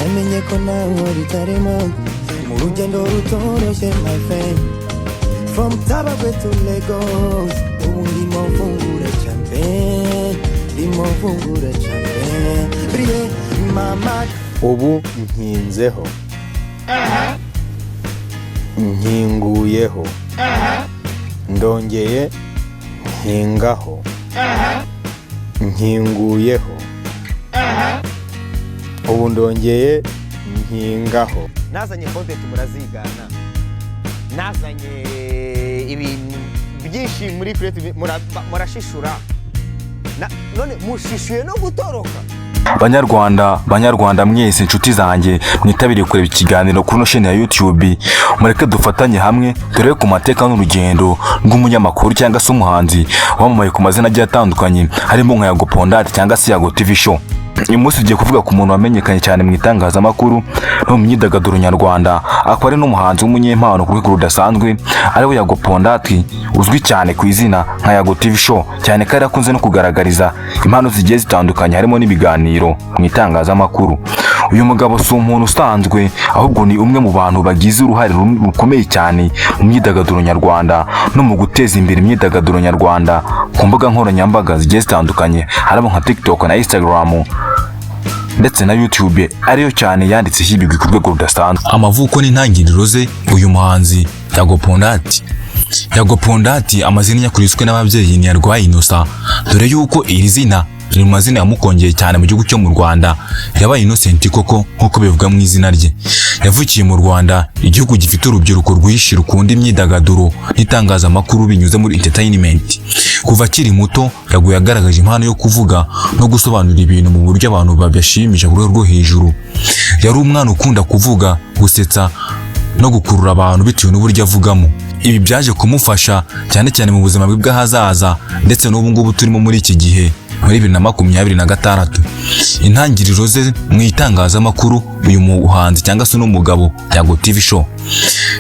namenye ko nawe ritarimo mu rugendo rutoroshye my friend. From Tabagwe to Lagos, ubu ndimo mfungura champagne, ndimo mfungura champagne. Brie mama, ubu nkinzeho, nkinguyeho, ndongeye nkingaho, nkinguyeho, ubu ndongeye nkingaho. Nazanye content murazigana, nazanye ibintu byinshi muri creative murashishura, none mushishuye no gutoroka. Banyarwanda mwese inshuti zanjye mwitabiriye kureba ikiganiro kuri no chaîne ya YouTube, mureke dufatanye hamwe turebe ku mateka n'urugendo rw'umunyamakuru cyangwa se umuhanzi wamamaye ku mazina agiye atandukanye harimo nka Yago cyangwa se Yago TV Show. Uyu munsi tugiye kuvuga ku muntu wamenyekanye cyane mu itangazamakuru no mu myidagaduro nyarwanda, akaba ari n'umuhanzi w'umunyempano ku rwego rudasanzwe, ariwe Yago uzwi cyane ku izina nka Yago TV Show, cyane ko akunze no kugaragariza impano zigiye zitandukanye harimo n'ibiganiro mu itangazamakuru. Uyu mugabo si umuntu usanzwe, ahubwo ni umwe mu bantu bagize uruhare rukomeye cyane mu myidagaduro nyarwanda no mu guteza imbere imyidagaduro nyarwanda ku mbuga nkoranyambaga zigiye zitandukanye harimo nka TikTok na Instagram ndetse na YouTube, ariyo cyane yanditseho ibigwi ku rwego rudasanzwe. Amavuko n'intangiriro ze, uyu muhanzi Yago amazina yakuriswe n'ababyeyi ni yarwaye Innocent, dore yuko iri zina ni mu mazina yamukongeye cyane mu gihugu cyo mu Rwanda. Yabaye Innocent koko nkuko bivuga mu izina rye. Yavukiye mu Rwanda, igihugu gifite urubyiruko rwishi rukunda imyidagaduro n'itangazamakuru binyuze muri entertainment. Kuva akiri muto Yago yagaragaje impano yo kuvuga no gusobanura ibintu mu buryo abantu babyashimisha ku rwego rwo hejuru. Yari umwana ukunda kuvuga, gusetsa no gukurura abantu bitewe n'uburyo avugamo. Ibi byaje kumufasha cyane cyane mu buzima bwe bw'ahazaza ndetse n'ubu ngubu turimo muri iki gihe muri 2026. Intangiriro ze mu itangazamakuru, uyu muhanzi cyangwa se n'umugabo Yago TV Show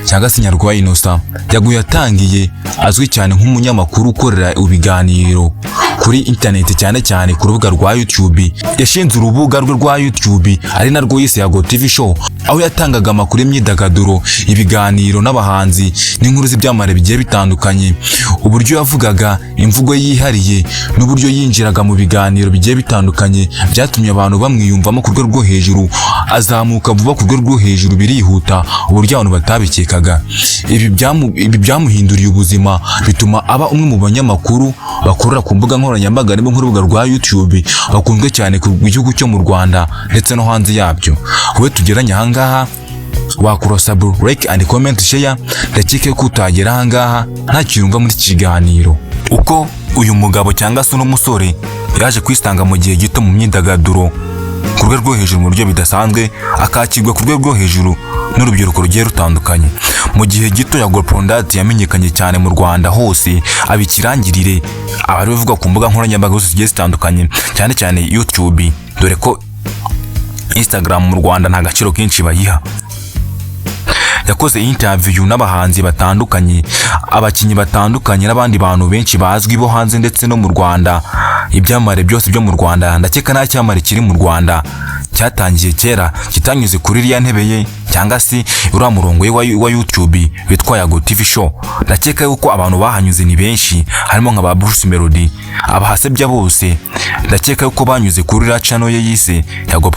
cyangwa se nyarwaye Innocent, Yago yatangiye azwi cyane nk'umunyamakuru ukorera ibiganiro kuri internet, cyane cyane ku rubuga rwa YouTube. Yashinze urubuga rwe rwa YouTube ari narwo yise Yago TV Show, aho yatangaga amakuru y'imyidagaduro, ibiganiro n'abahanzi n'inkuru z'ibyamare bigiye bitandukanye. Uburyo yavugaga, imvugo yihariye n'uburyo yinjiraga mu biganiro bigiye bitandukanye byatumye abantu bamwiyumvamo ku rwego rwo hejuru, azamuka vuba ku rwego rwo hejuru birihuta uburyo abantu batabikekaga. Ibi byamuhinduriye ubuzima, bituma aba umwe mu banyamakuru bakorera ku mbuga nkoranyambaga harimo nk'urubuga rwa YouTube bakunzwe cyane ku gihugu cyo mu Rwanda ndetse no hanze yabyo. Wowe tugeranye ahangaha wakora subscribe, like and comment, share, ndakeka ko utagera ahangaha nta kirumva muri kiganiro. Uko uyu mugabo cyangwa se n'umusore yaje kwistanga mu gihe gito mu myidagaduro ku rwego rwo hejuru mu buryo bidasanzwe, akakirwa ku rwego rwo hejuru n'urubyiruko rugiye rutandukanye. Mu gihe gito Yago yamenyekanye cyane mu Rwanda hose, abikirangirire abari bavuga ku mbuga nkoranyambaga zose zigiye zitandukanye, cyane cyane YouTube, dore ko Instagram mu Rwanda nta gaciro kenshi bayiha. Yakoze interview n'abahanzi batandukanye, abakinyi batandukanye n'abandi bantu benshi bazwi bo hanze ndetse no mu Rwanda. Ibyamare byose byo mu Rwanda, ndakeka nta cyamare kiri mu Rwanda cyatangiye kera kitanyuze kuri iriya ntebe ye cyangwa se uriya murongo we wa YouTube witwa Yago TV Show. Ndakeka yuko abantu bahanyuze ni benshi, harimo nka ba Bruce Melody, abahasebya bose. Ndakeka yuko banyuze kuri iriya channel ye yise Yago.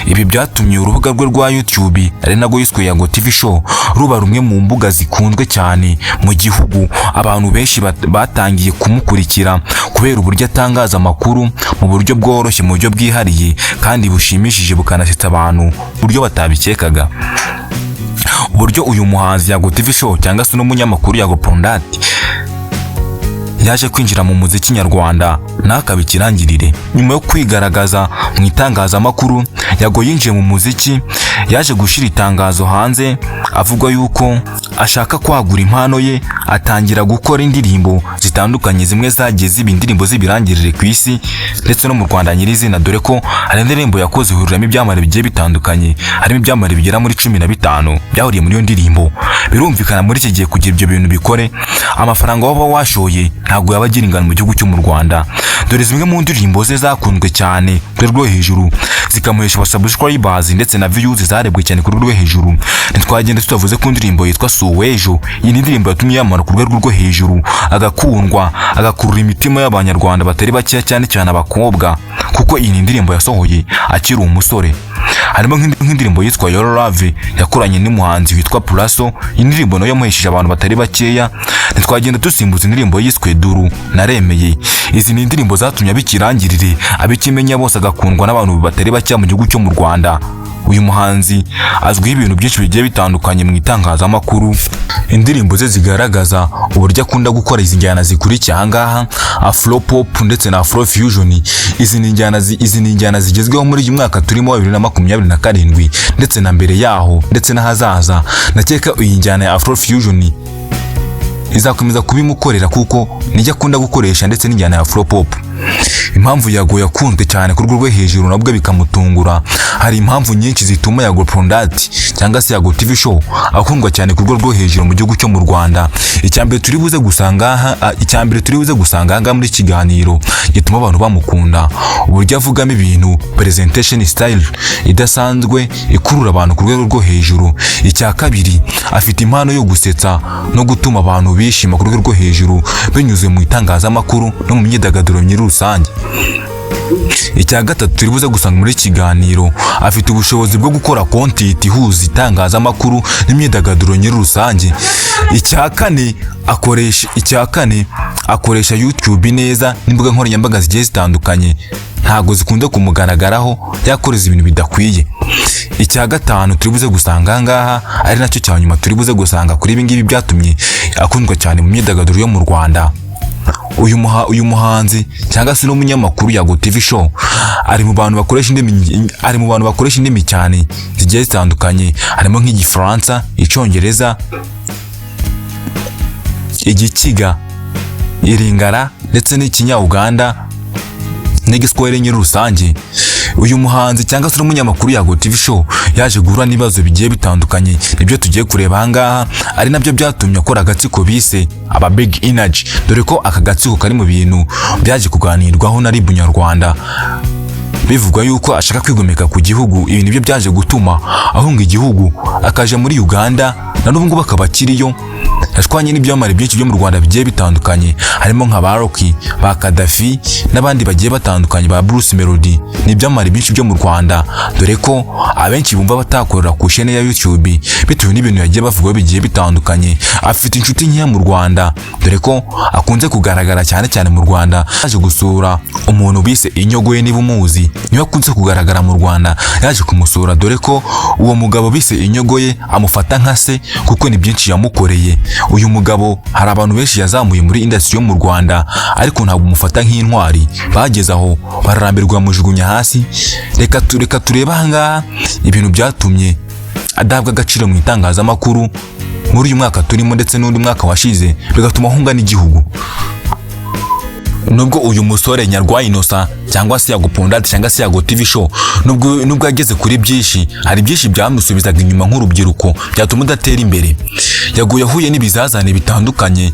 Ibi byatumye urubuga rwe rwa YouTube ari nago yiswe Yago TV Show ruba rumwe mu mbuga zikunzwe cyane mu gihugu. Abantu benshi batangiye kumukurikira kubera uburyo atangaza amakuru mu buryo bworoshye, mu buryo bwihariye kandi bushimishije, bukanasetsa abantu buryo batabikekaga. Uburyo uyu muhanzi Yago TV Show cyangwa se n'umunyamakuru Yago yaje kwinjira mu muziki nyarwanda n'akabikirangirire. Nyuma yo kwigaragaza mu itangazamakuru, Yago yinjiye mu muziki, yaje gushira itangazo hanze avuga yuko ashaka kwagura impano ye, atangira gukora indirimbo zitandukanye, zimwe zagiye ziba indirimbo z'ibirangirire ku isi ndetse no mu Rwanda nyirizina, dore ko hari indirimbo yakoze ihuriramo ibyamare bigiye bitandukanye, harimo ibyamare bigera muri 15 byahuriye muri iyo ndirimbo. Birumvikana muri iki gihe kugira ibyo bintu bikore, amafaranga waba washoye ntabwo yabagira ingano mu gihugu cyo mu Rwanda. Dore zimwe mu ndirimbo ze zakunzwe cyane rwo hejuru zikamuhesha subscribers ndetse na views zarebwe cyane ku rwego rwo hejuru. Ntitwagenda tutavuze ku ndirimbo yitwa Suwejo. Iyi ni indirimbo yatumye yamara ku rwego rwo hejuru, agakundwa, agakurura imitima y'abanyarwanda batari bake cyane cyane abakobwa, kuko iyi ni indirimbo yasohoye akiri umusore. Harimo nk'indirimbo yitwa Your Love yakoranye n'umuhanzi witwa Plaso. Indirimbo nayo yamuhesheje abantu batari bakeya. Ntitwagenda dusimbuza indirimbo yiswe Duru naremeye. Izi ni indirimbo zatumye abikirangirire, abikimenya bose, agakundwa n'abantu batari bake mu gihugu cyo mu Rwanda. Uyu muhanzi azwiho ibintu byinshi bigiye bitandukanye mu itangazamakuru. Indirimbo ze zigaragaza uburyo akunda gukora izi njyana zikurikira ahangaha: Afro pop ndetse na Afro fusion. Izi ni njyana zigezweho muri uyu mwaka turimo 2027 ndetse na mbere yaho ndetse n'ahazaza. Nakeka iyi njyana ya Afro fusion izakomeza kubimukorera kuko nijya akunda gukoresha ndetse n'injyana ya Afro pop. Impamvu Yago yakunzwe cyane ku rwego rwo hejuru nabwo bikamutungura. Hari impamvu nyinshi zituma Yago Product cyangwa se Yago TV Show akundwa cyane ku rwego rwo hejuru mu gihugu cyo mu Rwanda. Icyambere turi buze gusanga aha muri kiganiro gituma abantu bamukunda: uburyo avugamo ibintu, presentation style idasanzwe ikurura abantu ku rwego rwo hejuru. Icya kabiri, afite impano yo gusetsa no gutuma abantu bishima ku rwego rwo hejuru binyuze mu itangazamakuru no mu myidagaduro muri rusange. Icya gatatu turi buze gusanga muri kiganiro, afite ubushobozi bwo gukora content ihuza itangazamakuru n'imyidagaduro muri rusange. Icya kane akoresha YouTube neza n'imbuga nkoranyambaga zigiye zitandukanye, ntago zikunda kumugaragaraho yakoreza ibintu bidakwiye. Icya gatanu turi buze gusanga ahangaha ari nacyo cya nyuma turi buze gusanga kuri ibi ngibi byatumye akundwa cyane mu myidagaduro yo mu Rwanda. Uyu muhanzi cyangwa se numunyamakuru Yago TV Show ari mu bantu bakoresha indimi cyane zigiye zitandukanye, harimo nk'Igifaransa, Icyongereza, Igikiga, Iringara ndetse n'Ikinya-Uganda n'Igiswahili muri rusange. Uyu muhanzi cyangwa se n'umunyamakuru Yago TV Show yaje guhura n'ibibazo bigiye bitandukanye, nibyo tugiye kureba ahangaha, ari nabyo byatumye akora agatsiko bise aba Big Energy, dore ko aka gatsiko kari mu bintu byaje kuganirwaho na RIB Nyarwanda. Bivugwa yuko ashaka kwigomeka ku gihugu. Ibi nibyo byaje gutuma ahunga igihugu akaja muri Uganda, na n'ubu ngubu akaba akiriyo. Yashwanye n'ibyamare byinshi byo mu Rwanda bigiye bitandukanye, harimo nka Baroki, ba Kadafi n'abandi bagiye batandukanye, ba Bruce Melody. N'ibyamare byinshi byo mu Rwanda, dore ko abenshi bumva batakorera ku chaîne ya YouTube bitewe n'ibintu yagiye bavuga bigiye bitandukanye. Afite inshuti nkeya mu Rwanda, dore ko akunze kugaragara cyane mu Rwanda. Yaje gusura umuntu bise Inyogoye, niba umuzi, niwe akunze kugaragara mu Rwanda. Yaje kumusura, dore ko uwo mugabo bise Inyogoye amufata nka se kuko ni byinshi yamukoreye. Uyu mugabo hari abantu benshi yazamuye muri industry yo mu Rwanda, ariko ntabwo umufata nk'intwari. Bageze aho bararambirwa mujugunya hasi. Reka tureba ahangaha ibintu byatumye adabwa agaciro mu itangazamakuru muri uyu mwaka turimo ndetse n'undi mwaka washize, bigatuma ahunga n'igihugu. Nubwo uyu musore Nyarwaya Innocent cyangwa se Yago Product cyangwa se Yago TV Show nubwo yageze kuri byinshi, hari byinshi byamusubizaga inyuma nk'urubyiruko byatuma udatera imbere. Yago yahuye n'ibizazane bitandukanye,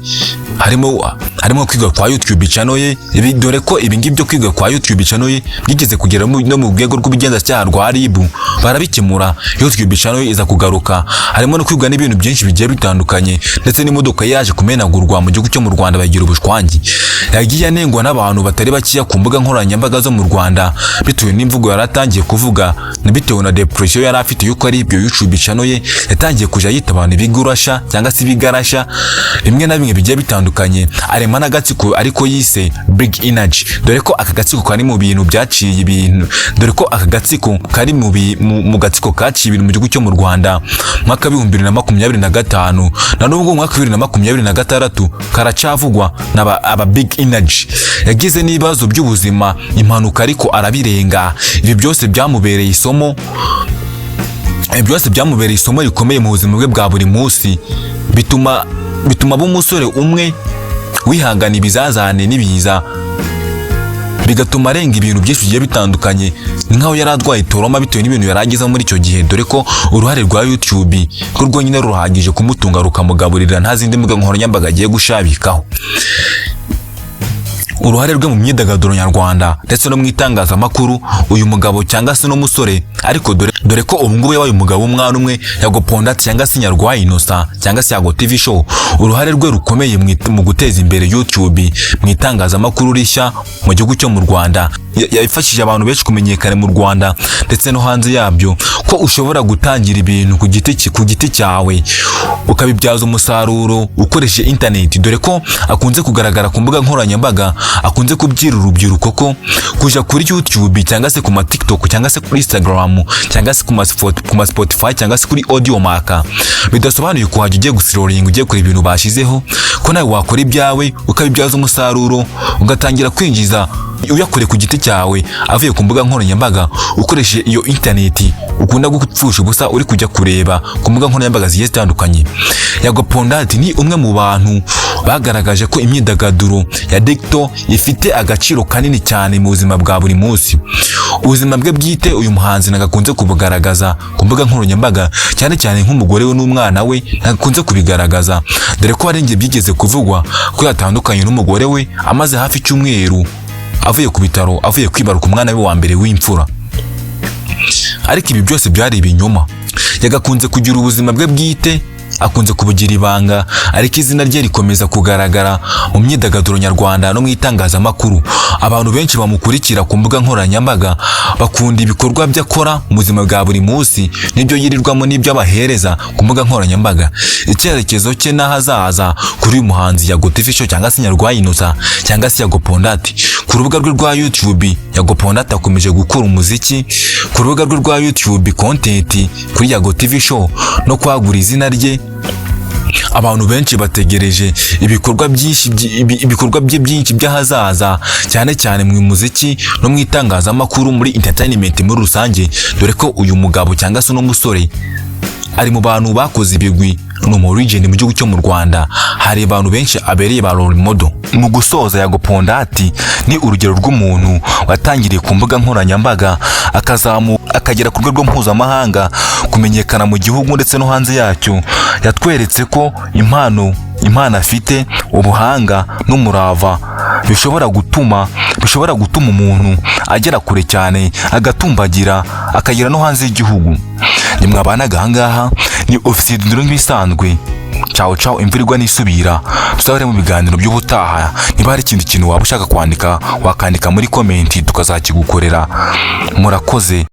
harimo kwiga kwa YouTube channel ye, dore ko ibi ngibi byo kwiga kwa YouTube channel ye byigeze kugera no mu rwego rw'ubugenzacyaha rwa RIB, barabikemura. YouTube channel ye iza kugaruka. Harimo no kwiga n'ibintu byinshi bigiye bitandukanye, ndetse n'imodoka yaje kumenagurwa mu gihugu cyo mu Rwanda bagira ubushwangi. Yagiye anengwa n'abantu batari bakiya ku mbuga nkoranyambaga zo mu Rwanda bitewe n'imvugo yaratangiye kuvuga, bitewe na depression yari afite yuko ari ibyo YouTube channel ye yatangiye kuja yita abantu bigurasha cyangwa se bigarasha bimwe na bimwe bigiye bitandukanye. Arema n'agatsiko ariko yise Big Energy, dore ko aka gatsiko kari mu bintu byaciye ibintu, dore ko aka gatsiko kari mu gatsiko kaciye ibintu mu gihugu cyo mu Rwanda mwaka 2025, na n'ubwo mwaka 2026 karacavugwa n'aba Big Energy. Yagize n'ibibazo by'ubuzima, impanuka, ariko arabirenga. Ibi byose byamubereye isomo rikomeye mu buzima bwe bwa buri munsi, bituma b'umusore umwe wihangana ibizazane n'ibiza, bigatuma arenga ibintu byinshi bigiye bitandukanye. Ni nkaho yari adwaye toroma bitewe n'ibintu yaragize muri icyo gihe, dore ko uruhare rwa YouTube rwo nyine ruhagije kumutunga rukamugaburira, nta zindi mbuga nkoranyambaga agiye gushabikaho. uruhare rwe mu myidagaduro nyarwanda ndetse no mu itangazamakuru uyu mugabo cyangwa se n'umusore, ariko dore ko ubu ngubu yabaye umugabo w'umwana umwe Yago cyangwa se Nyarwaya Innocent cyangwa se Yago TV show. Uruhare rwe rukomeye mu guteza imbere YouTube mu itangazamakuru rishya mu gihugu cyo mu Rwanda, yafashije abantu benshi kumenyekana mu Rwanda ndetse no hanze yabyo, ko ushobora gutangira ibintu ku giti cyawe ukabibyaza umusaruro ukoresheje internet. Dore ko akunze kugaragara ku mbuga nkoranyambaga, akunze kubyira urubyiruko ko kuja kuri YouTube cyangwa se ku ma TikTok cyangwa se kuri Instagram cyangwa se ku ma Spotify cyangwa se kuri Audio Maker bidasobanuye ko wajya ugiye gusiroringa ugiye kuri ibintu bashizeho, ko nawe wakora ibyawe ukabibyaza umusaruro ugatangira kwinjiza uyakore ku giti cyawe avuye ku mbuga nkoranyambaga ukoresheje iyo internet ukunda gupfusha ubusa uri kujya kureba ku mbuga nkoranyambaga zigiye zitandukanye. Yago ni umwe mu bantu bagaragaje ko imyidagaduro ya digital ifite agaciro kanini cyane mu buzima bwa buri munsi. Ubuzima bwe bwite uyu muhanzi nagakunze kubugaragaza ku mbuga nkoranyambaga, cyane cyane nk'umugore we n'umwana we nagakunze kubigaragaza, dore ko hari ngiye byigeze kuvugwa ko yatandukanye n'umugore we amaze hafi cyumweru avuye ku bitaro, avuye kwibaruka umwana we wa mbere w'imfura. Ariko ibi byose byari ibinyoma. Yagakunze kugira ubuzima bwe bwite, akunze kubugira ibanga, ariko izina rye rikomeza kugaragara mu myidagaduro nyarwanda no mu itangazamakuru. Abantu benshi bamukurikira ku mbuga nkoranyambaga bakunda ibikorwa byo akora mu buzima bwa buri munsi, nibyo yirirwamo n'ibyo abahereza ku mbuga nkoranyambaga. Icyerekezo cye n'ahazaza kuri uyu muhanzi Yago TV show cyangwa se Nyarwaya Innocent cyangwa se Yago ku rubuga rwe rwa YouTube Yago akomeje gukora umuziki ku rubuga rwe rwa YouTube content kuri Yago TV show no kwagura izina rye. Abantu benshi bategereje ibikorwa bye byinshi by'ahazaza, cyane cyane mu muziki no mu itangazamakuru, muri entertainment muri rusange, dore ko uyu mugabo cyangwa se n'umusore ari mu bantu bakoze ibigwi no mu region mu gihugu cyo mu Rwanda. Hari abantu benshi abereye ba role model. Mu gusoza, Yago ni urugero rw'umuntu watangiriye ku mbuga nkoranyambaga akagera ku rwego mpuzamahanga, kumenyekana mu gihugu ndetse no hanze yacyo. Yatweretse ko impano afite, ubuhanga n'umurava bishobora gutuma umuntu agera kure cyane, agatumbagira akagera no hanze y'igihugu. Nimwabanaga ahangaha ni ofisiye nk'ibisanzwe. Ciao imvura igwa nisubira. Tuzabare mu biganiro by'ubutaha. Niba hari ikindi kintu waba ushaka kwandika, wakandika muri comment tukazakigukorera. Murakoze.